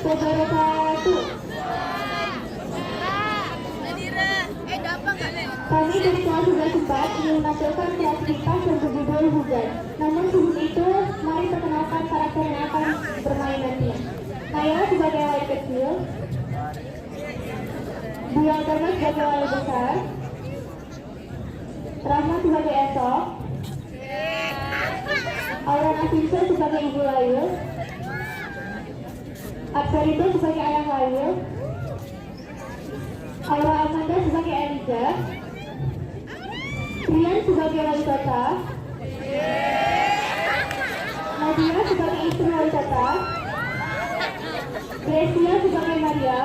wabarakatuh. Kami dari kelas 11 ingin menampilkan kreativitas yang berjudul Hujan. Namun sebelum itu, mari perkenalkan karakter yang akan bermain nanti. Saya sebagai wali kecil, Bulan Karma sebagai wali besar, Rahma sebagai esok, Aura Nafinsa sebagai ibu Layu, Akbarito sebagai ayah Layu, Aura Amanda sebagai Eliza, Rian sebagai wali kota, Nadia sebagai istri wali kota, Gracia sebagai Maria,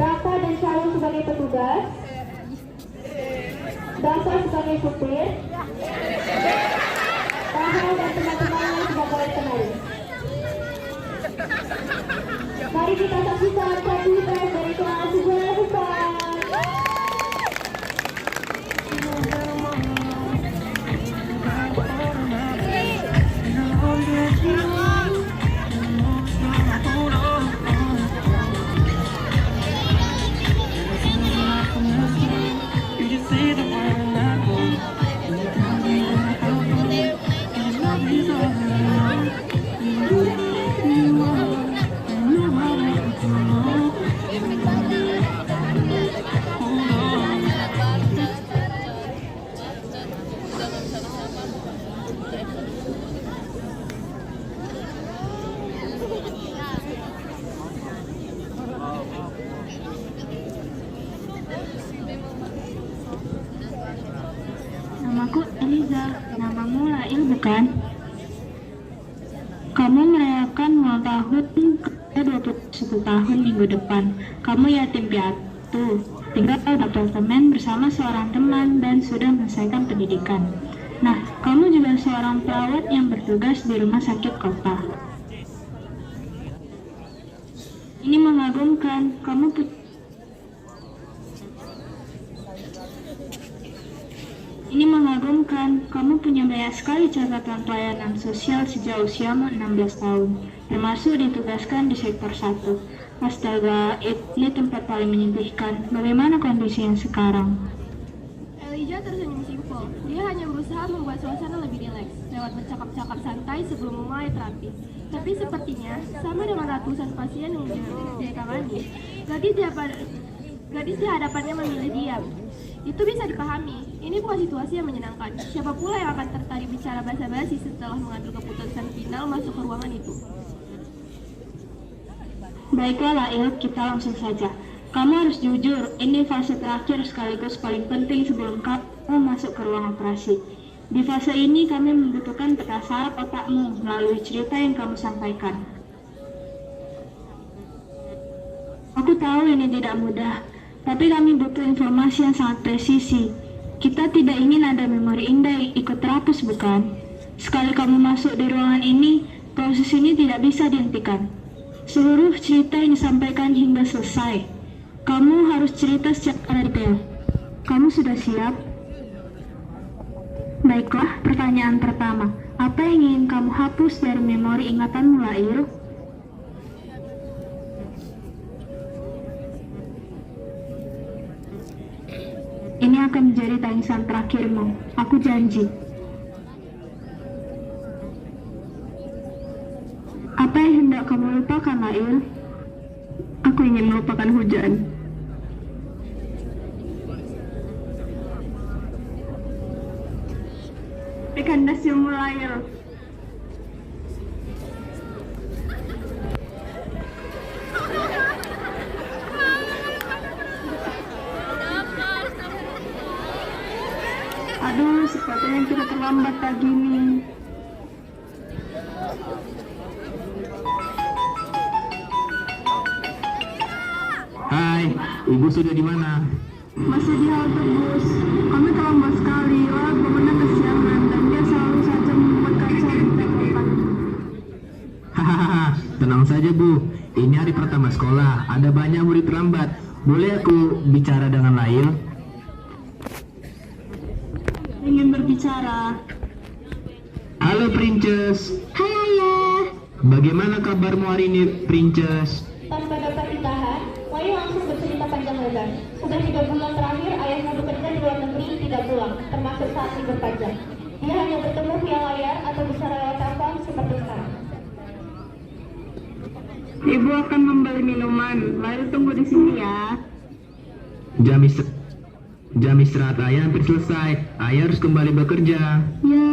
Rafa dan Shalom sebagai petugas, Dasa sebagai supir, Taha dan teman-temannya sebagai penari. Mari kita saksikan kreativitas dari kelas 11. Namaku Eliza, namamu Lail bukan? Kamu merayakan ulang tahun ke 21 tahun minggu depan. Kamu yatim piatu, tinggal di apartemen bersama seorang teman dan sudah menyelesaikan pendidikan. Nah, kamu juga seorang perawat yang bertugas di rumah sakit kota. Ini mengagumkan, kamu punya banyak sekali catatan pelayanan sosial sejak usiamu 16 tahun, termasuk ditugaskan di sektor 1. Astaga, ini tempat paling menyedihkan. Bagaimana kondisinya sekarang? Elijah tersenyum simpel. Dia hanya berusaha membuat suasana lebih rileks lewat bercakap-cakap santai sebelum memulai terapi. Tapi sepertinya, sama dengan ratusan pasien yang ditangani, gadis di hadapannya memilih diam. Itu bisa dipahami. Ini bukan situasi yang menyenangkan. Siapa pula yang akan tertarik bicara basa-basi setelah mengambil keputusan final masuk ke ruangan itu? Baiklah Lail, kita langsung saja. Kamu harus jujur, ini fase terakhir sekaligus paling penting sebelum kamu masuk ke ruang operasi. Di fase ini kami membutuhkan peta saraf otakmu melalui cerita yang kamu sampaikan. Aku tahu ini tidak mudah, tapi kami butuh informasi yang sangat presisi. Kita tidak ingin ada memori indah yang ikut terhapus, bukan? Sekali kamu masuk di ruangan ini, proses ini tidak bisa dihentikan. Seluruh cerita yang disampaikan hingga selesai. Kamu harus cerita secara detail. Kamu sudah siap? Baiklah, pertanyaan pertama. Apa yang ingin kamu hapus dari memori ingatanmu, Lail? Ini akan menjadi tangisan terakhirmu. Aku janji. Apa yang hendak kamu lupakan, Lail? Aku ingin melupakan hujan. Kandas yang Lail. Aduh, sepertinya kita terlambat pagi ini. Hai, Ibu sudah di mana? Masih di halte bus. Kami terlambat sekali. Lalu pemenang kesiangan dan dia selalu saja menyempatkan saya di depan. Hahaha, tenang saja Bu. Ini hari pertama sekolah. Ada banyak murid terlambat. Boleh aku bicara dengan Lail? Ingin berbicara. Halo Princess. Hai Ayah. Bagaimana kabarmu hari ini, Princess? Tanpa dapat ditahan, Lail langsung bercerita panjang lebar. Sudah 3 bulan terakhir ayahnya bekerja di luar negeri tidak pulang, termasuk saat libur panjang. Dia hanya bertemu via layar atau bisa lewat telepon seperti sekarang. Ibu akan membeli minuman. Lail tunggu di sini ya. Jam istirahat ayah hampir selesai. Ayah harus kembali bekerja. Ya.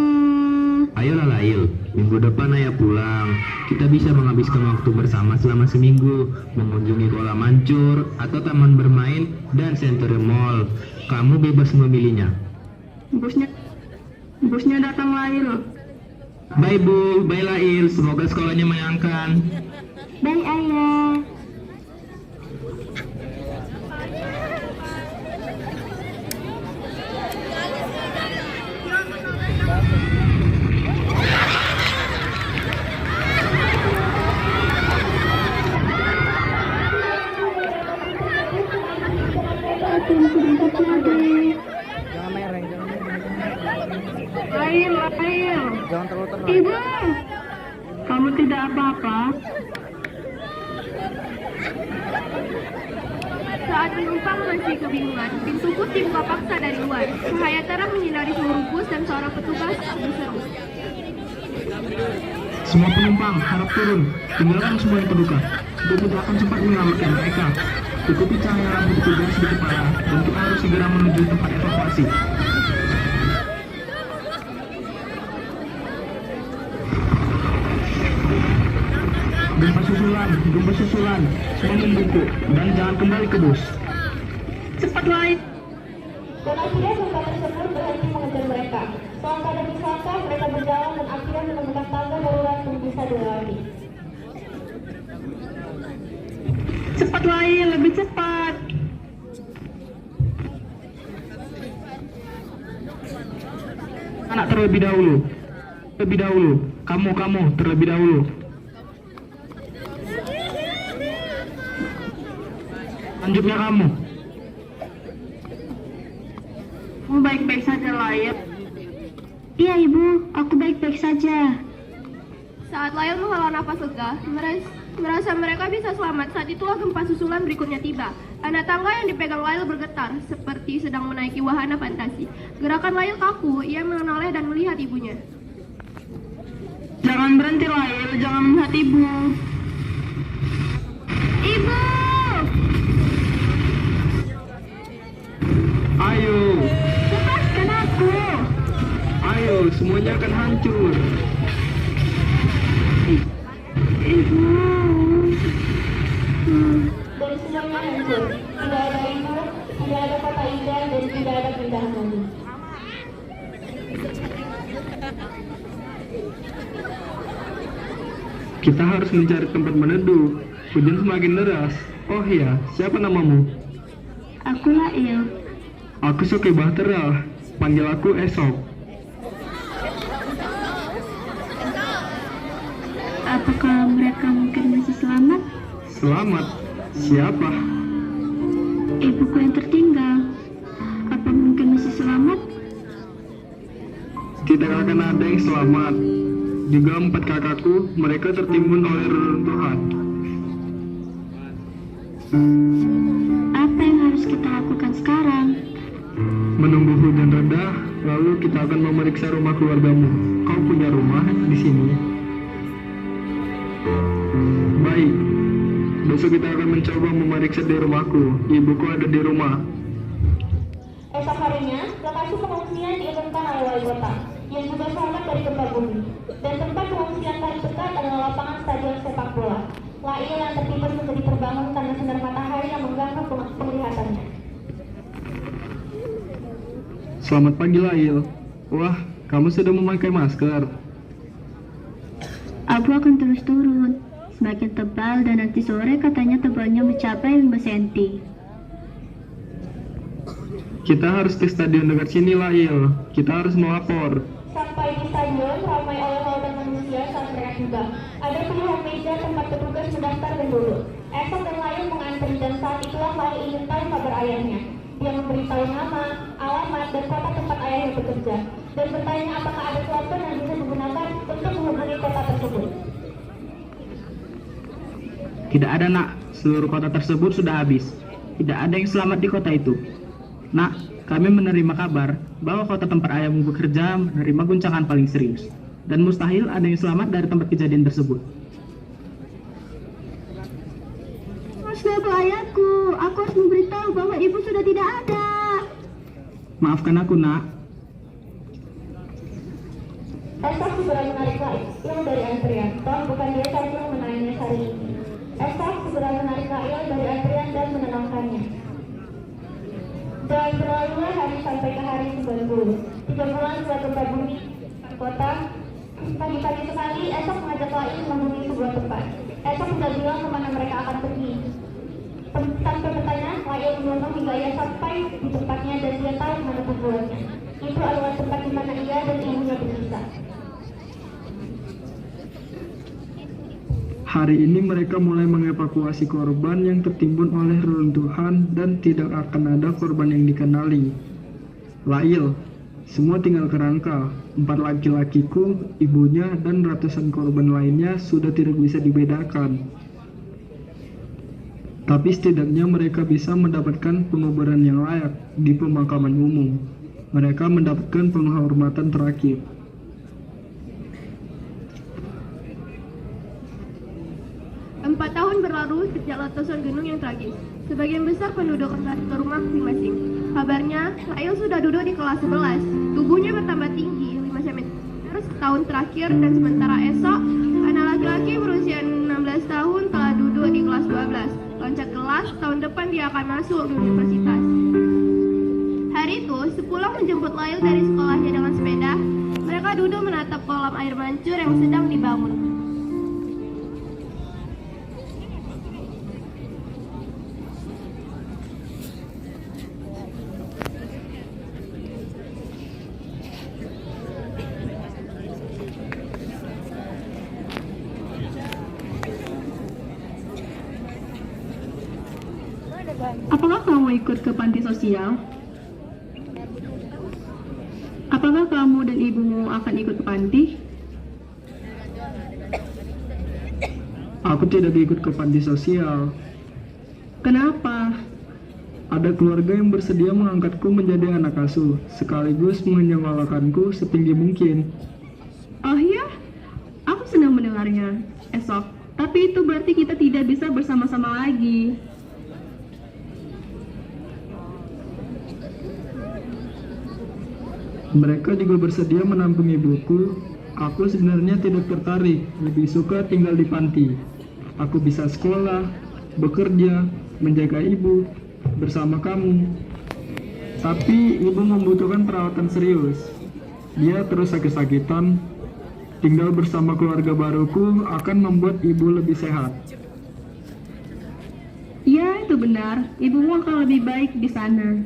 Ayolah Lail, minggu depan ayah pulang. Kita bisa menghabiskan waktu bersama selama seminggu, mengunjungi kolam mancur atau taman bermain dan Century Mall. Kamu bebas memilihnya. Busnya datang Lail. Bye Bu, bye Lail. Semoga sekolahnya menyenangkan. Bye ayah. Lail. Ibu, kamu tidak apa-apa? Saat penumpang masih kebingungan, pintu bus dibuka paksa dari luar. Cahaya terang menyinari seluruh bus dan seorang petugas berseru. Semua penumpang harap turun. Tinggalkan semua yang terluka. Kita tidak akan sempat menyelamatkan mereka. Ikuti cahaya lampu petugas di kepala dan kita harus segera menuju tempat evakuasi. Gempa susulan, semua membungkuk dan jangan kembali ke bus. Cepat Lail. Dan akhirnya gempa tersebut berhenti mengejar mereka. Selangkah demi selangkah mereka berjalan dan akhirnya menemukan tangga darurat yang bisa dilewati. Cepat Lail, lebih cepat. Anak terlebih dahulu. Kamu terlebih dahulu. Lanjutnya kamu. Kamu baik-baik saja Lail. Iya ibu, aku baik-baik saja. Saat Lail menghela nafas lega, merasa mereka bisa selamat. Saat itulah gempa susulan berikutnya tiba. Anak tangga yang dipegang Lail bergetar, seperti sedang menaiki wahana fantasi. Gerakan Lail kaku, ia menoleh dan melihat ibunya. Jangan berhenti Lail, jangan melihat ibu. Ibu! Ayo, Lepaskan aku. ayo, semuanya akan hancur. Ibu. Dan semuanya hancur. Tidak ada ibu, tidak ada kota indah, dan tidak ada keindahan lagi. Kita harus mencari tempat meneduh. Hujan semakin deras. Oh iya, siapa namamu? Aku Lail. Aku Soki Bahtera. Panggil aku Esok. Apakah mereka mungkin masih selamat? Selamat? Siapa? Ibuku yang tertinggal. Apa mungkin masih selamat? Tidak akan ada yang selamat. Juga 4 kakakku, mereka tertimbun oleh reruntuhan. Apa yang harus kita lakukan sekarang? Menunggu hujan reda, lalu kita akan memeriksa rumah keluargamu. Kau punya rumah di sini? Baik. Besok kita akan mencoba memeriksa di rumahku. Ibuku ada di rumah. Esok harinya, lokasi pengungsian diumumkan oleh wali kota, yang juga selamat dari gempa bumi. Dan tempat pengungsian paling dekat adalah lapangan stadion sepak bola. Lail yang tertidur menjadi terbangun karena sinar matahari yang mengganggu penglihatannya. Selamat pagi, Lail. Wah, kamu sudah memakai masker. Abu akan terus turun. Semakin tebal dan nanti sore katanya tebalnya mencapai 5 cm. Kita harus ke stadion dekat sini, Lail. Kita harus melapor. Sampai di stadion, ramai oleh lautan manusia saat mereka tiba. Ada puluhan meja tempat petugas mendaftar dan duduk. Esok dan Lail mengantri dan saat itulah Lail ingin tahu kabar ayahnya. Dia memberitahu nama, alamat, dan kota tempat ayahnya bekerja. Dan bertanya apakah ada telepon yang bisa digunakan untuk menghubungi kota tersebut. Tidak ada, Nak. Seluruh kota tersebut sudah habis. Tidak ada yang selamat di kota itu. Nak, kami menerima kabar bahwa kota tempat ayahmu bekerja menerima guncangan paling serius. Dan mustahil ada yang selamat dari tempat kejadian tersebut. Maafkan ayahku, aku harus memberitahu bahwa ibu sudah tidak ada. Maafkan aku, Nak. Esok segera menarik Lail dari antrian. Toh bukan dia saja yang menangis hari ini. Esok segera menarik Lail dari antrian dan menenangkannya. Dan berlalulah hari sampai ke hari 90. 3 bulan setelah gempa bumi kota, pagi-pagi sekali Esok mengajak Lail menghubungi sebuah tempat. Esok sudah bilang kemana mereka akan pergi. Tanpa bertanya, Lail menunggu hingga ia sampai di tempatnya dan dia tahu mana tujuannya. Itu adalah tempat di mana ia dan ibunya berpisah. Hari ini mereka mulai mengevakuasi korban yang tertimbun oleh reruntuhan dan tidak akan ada korban yang dikenali. Lail, semua tinggal kerangka. 4 laki-lakiku, ibunya, dan ratusan korban lainnya sudah tidak bisa dibedakan. Tapi setidaknya mereka bisa mendapatkan penguburan yang layak di pemakaman umum. Mereka mendapatkan penghormatan terakhir. Empat tahun berlalu sejak letusan gunung yang tragis. Sebagian besar penduduk kembali ke rumah masing-masing. Kabarnya, Lail sudah duduk di kelas 11. Tubuhnya bertambah tinggi 5 cm setahun terakhir, dan sementara Esok, anak laki-laki berusia 16 tahun telah duduk di kelas 12. Loncat kelas, tahun depan dia akan masuk ke universitas. Hari itu, sepulang menjemput Lail dari sekolahnya dengan sepeda, mereka duduk menatap kolam air mancur yang sedang dibangun. Apakah kamu ikut ke panti sosial? Apakah kamu dan ibumu akan ikut ke panti? Aku tidak ikut ke panti sosial. Kenapa? Ada keluarga yang bersedia mengangkatku menjadi anak asuh, sekaligus menyekolahkanku setinggi mungkin. Oh ya? Aku senang mendengarnya. Esok. Tapi itu berarti kita tidak bisa bersama-sama lagi. Mereka juga bersedia menampung ibuku. Aku sebenarnya tidak tertarik, lebih suka tinggal di panti. Aku bisa sekolah, bekerja, menjaga ibu, bersama kamu. Tapi ibu membutuhkan perawatan serius. Dia terus sakit-sakitan. Tinggal bersama keluarga baruku akan membuat ibu lebih sehat. Ya, itu benar. Ibumu akan lebih baik di sana.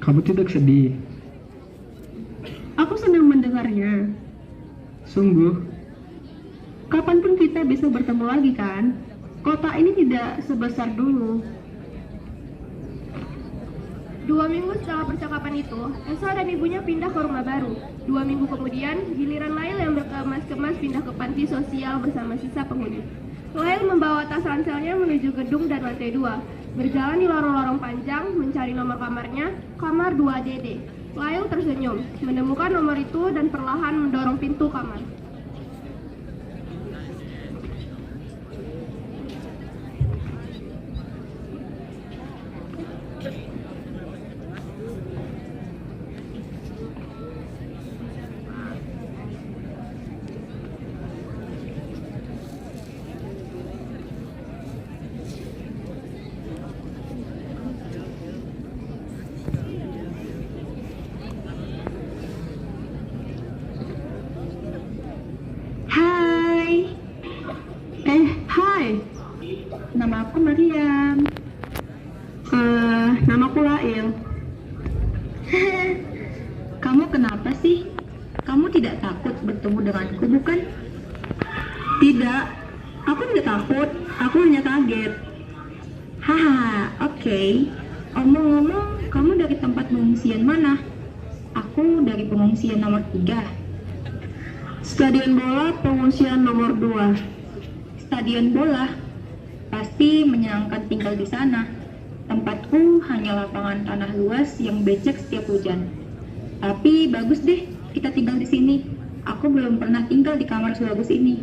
Kamu tidak sedih? Aku senang mendengarnya. Sungguh? Kapanpun kita bisa bertemu lagi kan? Kota ini tidak sebesar dulu. 2 minggu setelah percakapan itu, Esa dan ibunya pindah ke rumah baru. 2 minggu kemudian, giliran Lail yang berkemas-kemas pindah ke panti sosial bersama sisa penghuni. Lail membawa tas ranselnya menuju gedung dan lantai 2. Berjalan di lorong-lorong panjang, mencari nomor kamarnya, kamar 2DD. Lail tersenyum, menemukan nomor itu dan perlahan mendorong pintu kamar. Hai. Nama aku Mariam. Namaku Lail. Kamu kenapa sih? Kamu tidak takut bertemu denganku, bukan? Tidak, aku tidak takut. Aku hanya kaget. Haha, oke. Omong-omong, kamu dari tempat pengungsian mana? Aku dari pengungsian nomor 3. Stadion bola pengungsian nomor 2. Stadion bola? tapi menyenangkan tinggal di sana. Tempatku hanya lapangan tanah luas yang becek setiap hujan. Tapi bagus deh kita tinggal di sini. Aku belum pernah tinggal di kamar sebagus ini.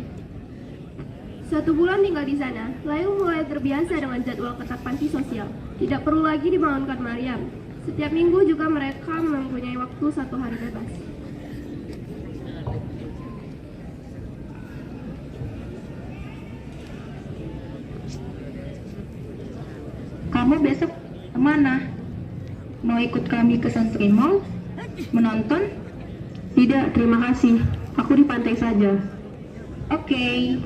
1 bulan tinggal di sana, Layu mulai terbiasa dengan jadwal ketat panti sosial. Tidak perlu lagi dibangunkan Maryam. Setiap minggu juga mereka mempunyai waktu 1 hari bebas. Kamu besok kemana? Mau ikut kami ke Santri Mall? Menonton? Tidak, terima kasih. Aku di pantai saja. Oke.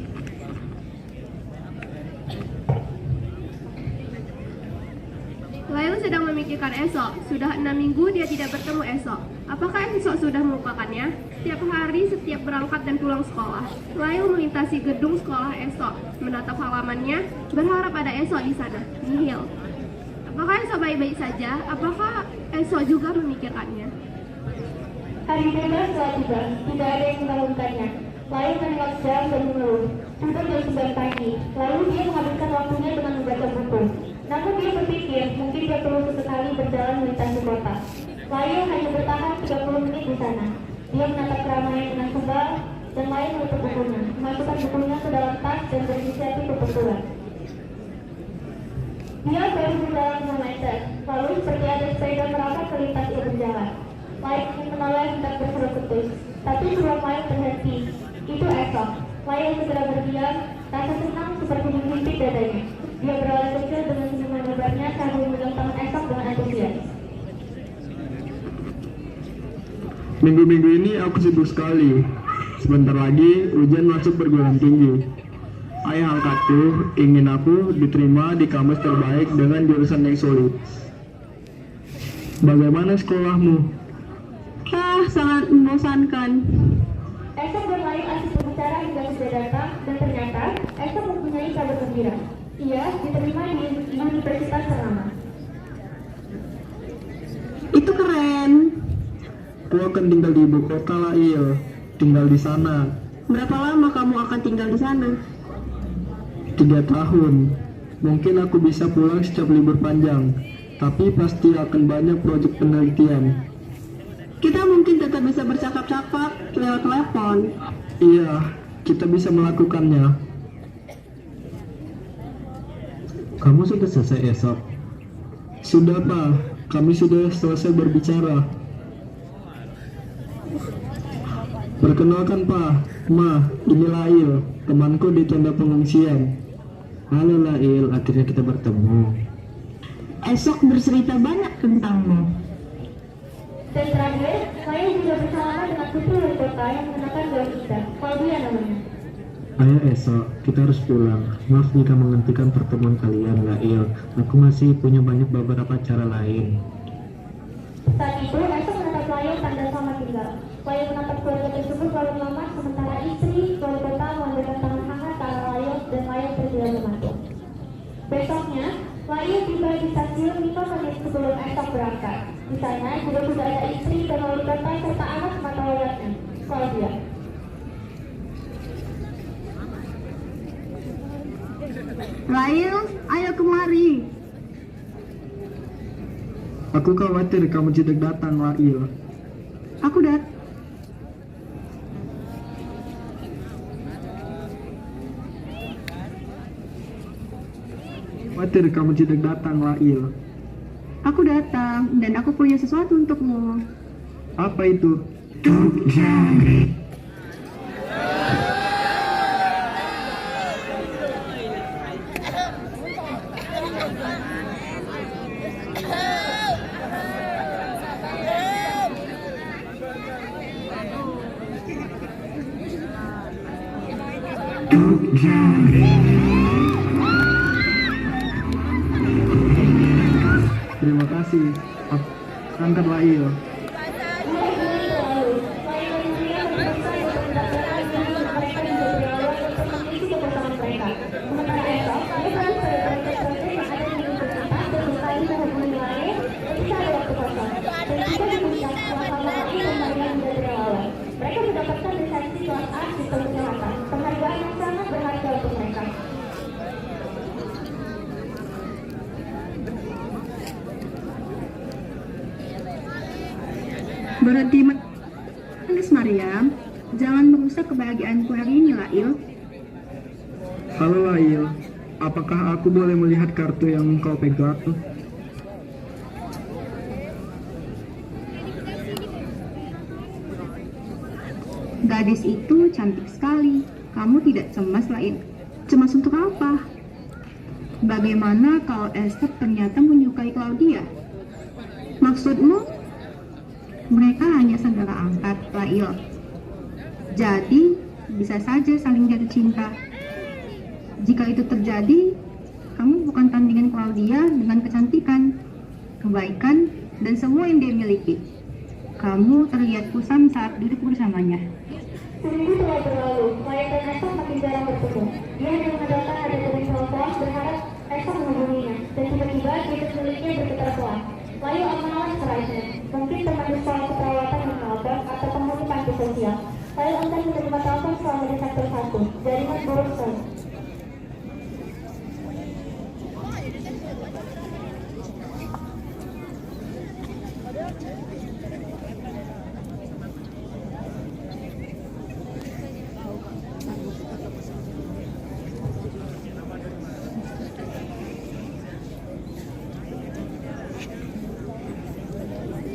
Layu sedang memikirkan esok. Sudah 6 minggu dia tidak bertemu esok. Apakah esok sudah melupakannya? Setiap hari, setiap berangkat dan pulang sekolah, Layu melintasi gedung sekolah esok, menatap halamannya, berharap ada esok di sana. Nihil. Apakah esok baik-baik saja? Apakah esok juga memikirkannya? Hari bebas telah tiba, tidak ada yang membangunkannya. Layu menengok jam dan mengeluh. Sudah jam 9 pagi, lalu dia menghabiskan waktunya dengan membaca buku. Namun dia berpikir, mungkin dia perlu sesekali berjalan melintasi kota. Layu hanya bertahan 30 menit di sana. Dia menatap keramaian dengan kebal, dan Layu menutup bukunya, memasukkan bukunya ke dalam tas dan berinisiatif berpetualang. Dia baru berjalan 5 meter, lalu seperti ada sepeda merapat ke lintas ia berjalan. Layu ingin menoleh hendak berseru ketus, tapi sebelum Layu terhenti. Itu esok. Layu segera berdiam, rasa senang seperti menghimpit dadanya. Dia berlari kecil dengan senyuman lebarnya sambil memegang tangan esok dengan antusias. Minggu-minggu ini aku sibuk sekali. Sebentar lagi ujian masuk perguruan tinggi. Ayah angkatku ingin aku diterima di kampus terbaik dengan jurusan yang sulit. Bagaimana sekolahmu? Sangat membosankan. Esok dan Layu asik berbicara hingga sudah datang, dan ternyata Esok mempunyai kabar gembira. Ia diterima di universitas ternama. Itu keren. Aku akan tinggal di ibu kota Lail. Tinggal di sana. Berapa lama kamu akan tinggal di sana? 3 tahun. Mungkin aku bisa pulang setiap libur panjang. Tapi pasti akan banyak proyek penelitian. Kita mungkin tetap bisa bercakap-cakap lewat telepon. Iya, kita bisa melakukannya. Kamu sudah selesai esok? Sudah, Pak. Kami sudah selesai berbicara. Perkenalkan, Pak. Ma, ini Lail, temanku di tenda pengungsian. Halo Lail, akhirnya kita bertemu. Esok bercerita banyak tentangmu. Dan terakhir, Layu juga bersama dengan putri wali kota yang mengenakan gaun indah, Claudia namanya. Ayo esok, kita harus pulang. Maaf jika menghentikan pertemuan kalian, Lail. Aku masih punya beberapa cara lain. Saat itu, Esok menatap Layu tanda selamat tinggal. Layu menatap keluarga tersebut lalu lama, sementara istri wali kota mengambilkan tangan hangat ke arah Layu dan Layu terdiam mematung. Besoknya, Layu tiba di stasiun 5 menit sebelum Esok berangkat. Di sana juga sudah ada istri dan wali kota serta anak mata wayangnya, Claudia. Lail, ayo kemari. Aku khawatir kamu tidak datang, Lail. Aku Khawatir kamu tidak datang, Lail. Aku datang dan aku punya sesuatu untukmu. Apa itu? Terima kasih. Angkat Lail. Mereka mendapatkan lisensi kelas A sistem kesehatan, penghargaan yang sangat berharga untuk mereka. Berhenti menangis, Mariam. Jangan merusak kebahagiaanku hari ini, Lail. Halo Lail, apakah aku boleh melihat kartu yang kau pegang? Gadis itu cantik sekali. Kamu tidak cemas, Lail? Cemas untuk apa? Bagaimana kalau Esther ternyata menyukai Claudia? Maksudmu? Mereka hanya saudara angkat, Lail. Jadi, bisa saja saling jatuh cinta. Jika itu terjadi, kamu bukan tandingan Claudia dengan kecantikan, kebaikan, dan semua yang dia miliki. Kamu terlihat kusam saat duduk bersamanya. Seminggu telah berlalu, Maya dan Esther makin jarang bertemu. Dia hanya mengandalkan ada dari telepon berharap Esther menghubunginya, dan tiba-tiba gadget miliknya bergetar pelan. Lalu menolak serainya, mungkin teman di sekolah keperawatan yang menabrak atau penghuni panti sosial. Lalu enggan menerima telepon selama di sektor 1, jaringan buruk sel.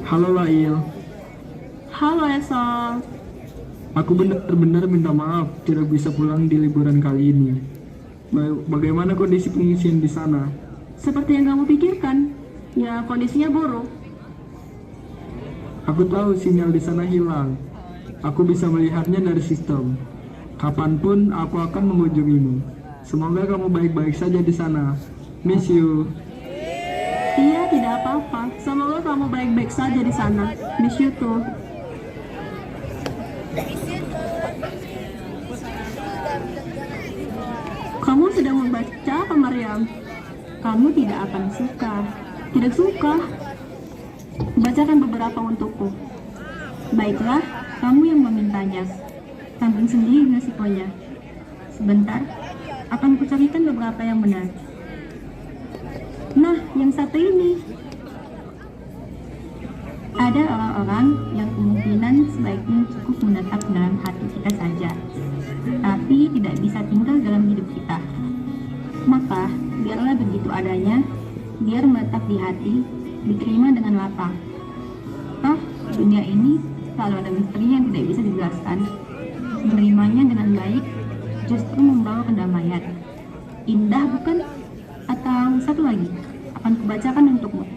Halo Lail, Halo Esok. aku benar-benar minta maaf tidak bisa pulang di liburan kali ini. Bagaimana kondisi pengungsian di sana? Seperti yang kamu pikirkan, ya kondisinya buruk. Aku tahu sinyal di sana hilang. Aku bisa melihatnya dari sistem. Kapanpun aku akan mengunjungimu. Semoga kamu baik-baik saja di sana. Miss you. Iya, tidak apa-apa. Semoga kamu baik-baik saja di sana. Miss you too. Kamu sedang membaca apa, Mariam? Kamu tidak akan suka. Tidak suka. Bacakan beberapa untukku. Baiklah, kamu yang memintanya. Tanggung sendiri resikonya. Sebentar, akan kucarikan beberapa yang benar. Nah, yang satu ini. Ada orang-orang yang kemungkinan sebaiknya cukup menetap dalam hati kita saja, tapi tidak bisa tinggal dalam hidup kita. Maka, biarlah begitu adanya, biar menetap di hati, diterima dengan lapang. Toh, dunia ini selalu ada misteri yang tidak bisa dijelaskan. Menerimanya dengan baik justru membawa kedamaian. Indah bukan? Atau satu lagi, akan kubacakan untukmu.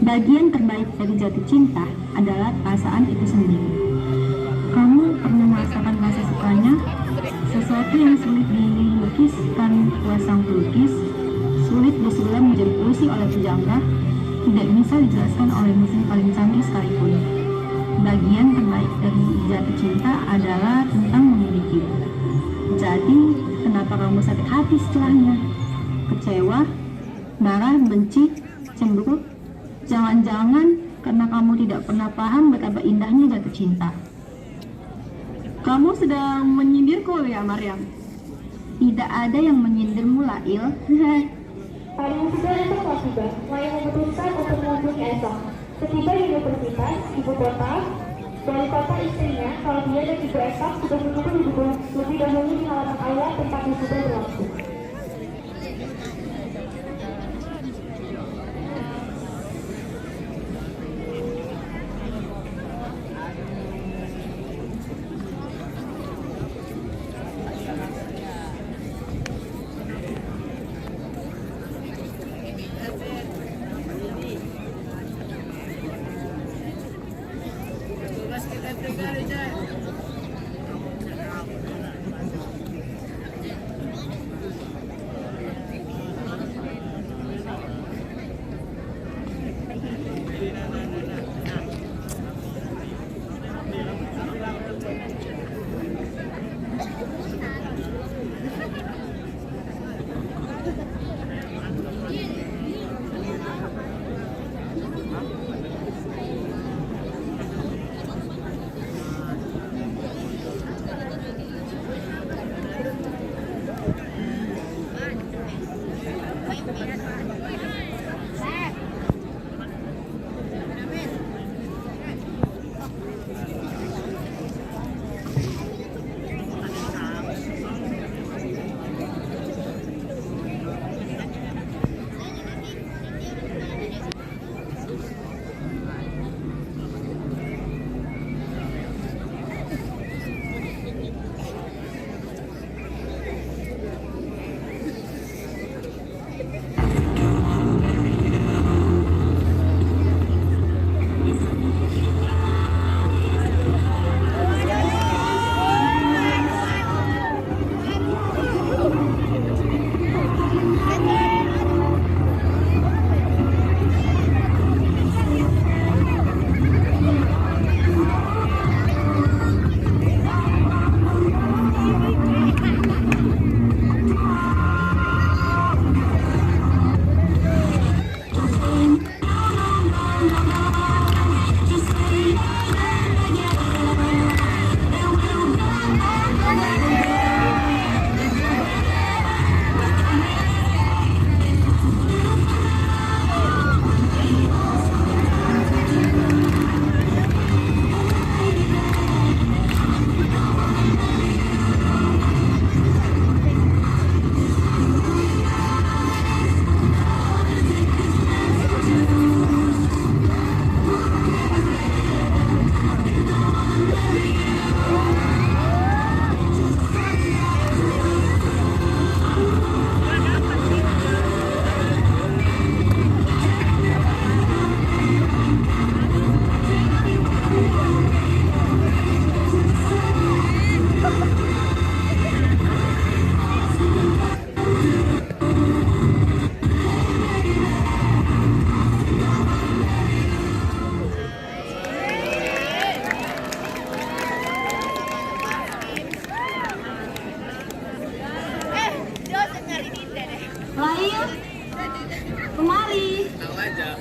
Bagian terbaik dari jatuh cinta adalah perasaan itu sendiri. Kamu pernah merasakan rasa sukanya? Sesuatu yang sulit dilukiskan oleh sang pelukis, sulit disulam menjadi puisi oleh pujangga, tidak bisa dijelaskan oleh mesin paling canggih sekalipun. Bagian terbaik dari jatuh cinta adalah tentang memiliki. Jadi, kenapa kamu sakit hati setelahnya? Kecewa, marah, benci, cemburu? Jangan-jangan karena kamu tidak pernah paham betapa indahnya jatuh cinta. Kamu sedang menyindirku ya, Mariam? Tidak ada yang menyindirmu, Lail. Pada musibah esok telah tiba, Maya memutuskan untuk mengunjungi esok. Setiba di universitas, ibu kota, wali kota istrinya, Claudia dan ibu esok sudah menunggu lebih dahulu di halaman aula tempat wisuda berlangsung.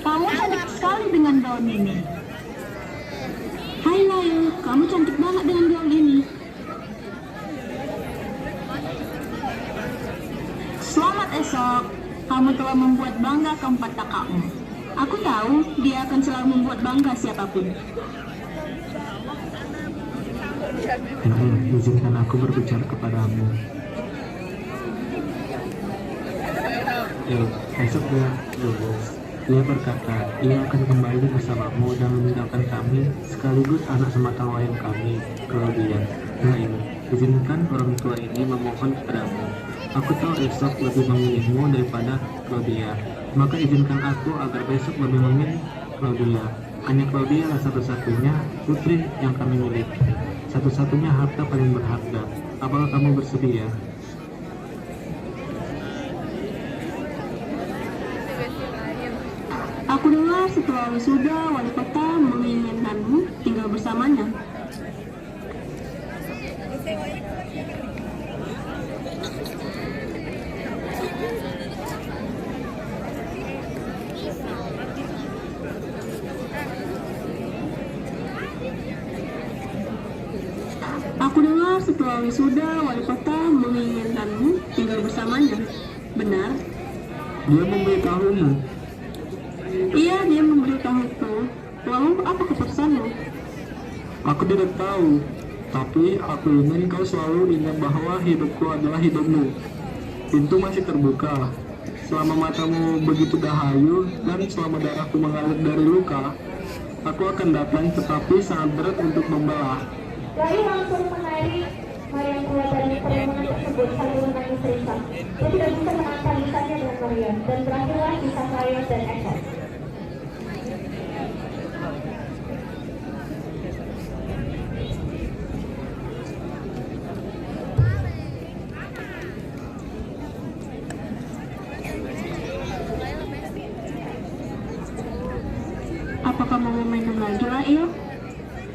Kamu cantik sekali dengan gaun ini. Hai Lail, kamu cantik banget dengan gaun ini. Selamat esok, kamu telah membuat bangga keempat kakakmu. Aku tahu dia akan selalu membuat bangga siapapun. Lail, izinkan aku berbicara kepadamu. Esok dia lulus. Dia berkata, ia akan kembali bersamamu dan meninggalkan kami sekaligus anak sematang wayang kami, Claudia. Lail, izinkan orang tua ini memohon kepadamu. Aku tahu esok lebih memilihmu daripada Claudia. Maka izinkan aku agar besok lebih memilih Claudia. Hanya Claudia lah satu-satunya putri yang kami miliki. Satu-satunya harta paling berharga. Apakah kamu bersedia? Aku dengar setelah wisuda wali kota menginginkanmu tinggal bersamanya. Aku dengar setelah wisuda wali kota menginginkanmu tinggal bersamanya. Benar? Dia memberitahumu. Iya, dia memberitahuku. Lalu apa keputusanmu? Aku tidak tahu, tapi aku ingin kau selalu ingat bahwa hidupku adalah hidupmu. Pintu masih terbuka. Selama matamu begitu dahayu dan selama darahku mengalir dari luka, aku akan datang, tetapi sangat berat untuk membelah. Lalu langsung menarik Maria keluar dari perlindungan tersebut sambil menangis terisak. Dia tidak bisa menahan tangisannya dengan Maria, dan berakhirlah kisah Lail dan Esok. Apa kamu mau minum lagi, Lail?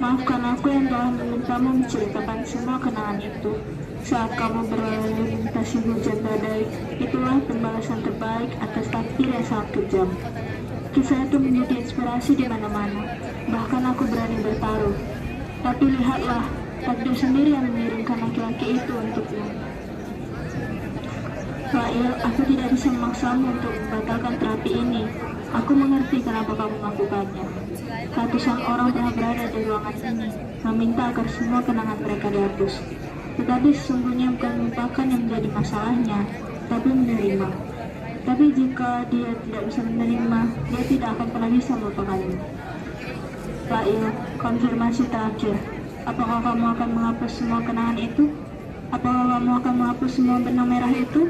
Maafkan aku yang telah memintamu menceritakan semua kenangan itu. Saat kamu berlalu melintasi hujan badai, itulah pembalasan terbaik atas takdir yang sangat kejam. Kisah itu menjadi inspirasi di mana-mana, bahkan aku berani bertaruh. Tapi lihatlah, takdir sendiri yang mengirimkan laki-laki itu untukmu. Lail, aku tidak bisa memaksamu untuk membatalkan terapi ini. Aku mengerti kenapa kamu melakukannya. Ratusan orang pernah berada di ruangan ini, meminta agar semua kenangan mereka dihapus. Tetapi sesungguhnya bukan melupakan yang menjadi masalahnya, tapi menerima. Tapi jika dia tidak bisa menerima, dia tidak akan pernah bisa melupakannya. Lail, konfirmasi terakhir. Apakah kamu akan menghapus semua kenangan itu? Apakah kamu akan menghapus semua benang merah itu?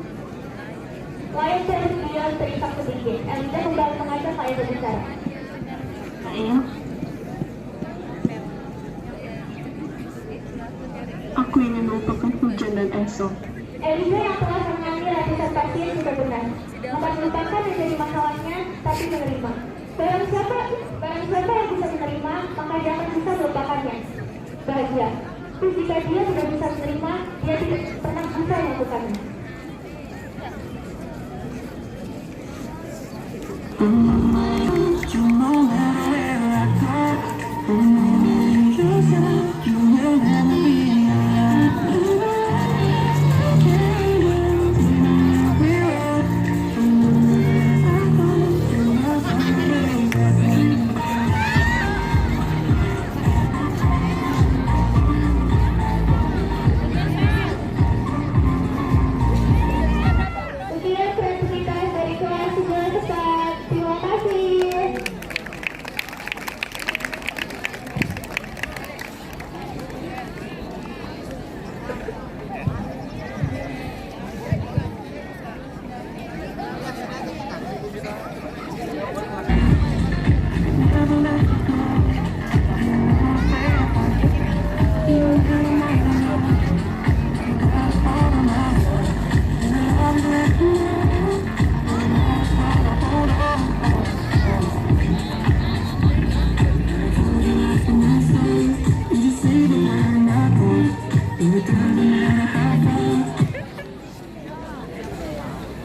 Lail terdiam terisak sedikit. Elida kembali mengajak Lail berbicara. Lail, aku ingin melupakan hujan dan esok. Elida yang telah menangani ratusan pasien sudah benar. Bukan melupakan yang jadi masalahnya, tapi menerima. Barang siapa yang bisa menerima, maka dia akan bisa melupakannya. Bahagia. Tapi jika dia tidak bisa menerima, dia tidak pernah bisa melakukannya. Oh.